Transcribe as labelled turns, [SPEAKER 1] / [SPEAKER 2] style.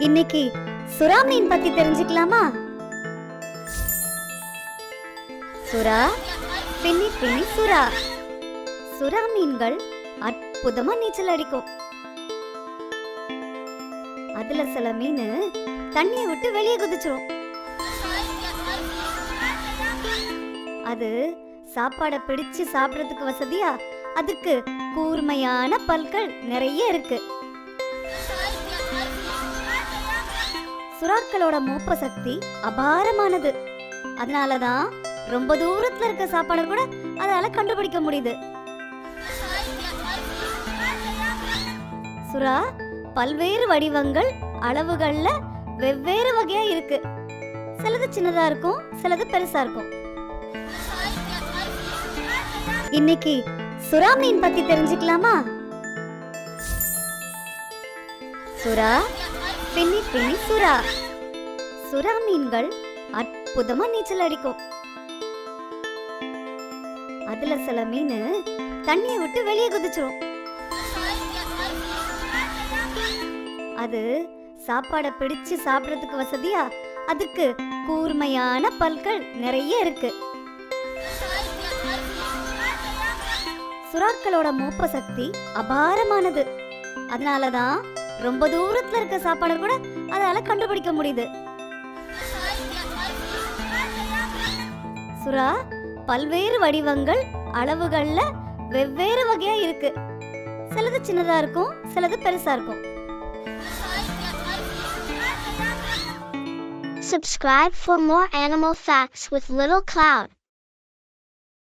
[SPEAKER 1] இன்னைக்கு சுறா மீன் பத்தி தெரிஞ்சுக்கலாமா? சுறா, பின்னி பின்னி சுறா. சுறா மீன்கள் அற்புதமா நீச்சல் அடிக்கும். அதுல சில மீன் தண்ணியை விட்டு வெளியே குதிச்சிரும். அது சாப்பாடை பிடிச்சு சாப்பிடறதுக்கு வசதியா அதுக்கு கூர்மையான பற்கள் நிறைய இருக்கு. சுறாக்களோட மோப்ப சக்தி அபாரமானது. அதனாலதான் ரொம்ப தூரத்துல இருக்க சாப்பாடை கூட அதால கண்டுபிடிக்க முடியுது. சுறா பல்வேறு வடிவங்கள், அளவுகள்ல வெவ்வேறு வகையா இருக்கு. சிலது சின்னதா இருக்கும், சிலது பெருசா இருக்கும். இன்னைக்கு சுறா மீன் பத்தி தெரிஞ்சுக்கலாமா? சுறா, பின்னி பின்னி சுறா. சுறா மீன்கள் அற்புதமா நீச்சல் அடிக்கும். அதுல சில மீன் தண்ணியை விட்டு வெளியே குதிச்சிரும். அது சாப்பாடை பிடிச்சு சாப்பிடறதுக்கு வசதியா அதுக்கு கூர்மையான பற்கள் நிறைய இருக்கு. சுறாக்களோட மோப்ப சக்தி அபாரமானது. அதனாலதான் ரொம்ப தூரத்துல இருக்க சாப்பாடை கூட அதால கண்டுபிடிக்க முடியுது. சுறா பல்வேறு வடிவங்கள், அளவுகள்ல வெவ்வேறு வகையா இருக்கு. சிலது சின்னதா இருக்கும், சிலது பெருசா இருக்கும்.
[SPEAKER 2] Subscribe for more animal facts with Little Cloud.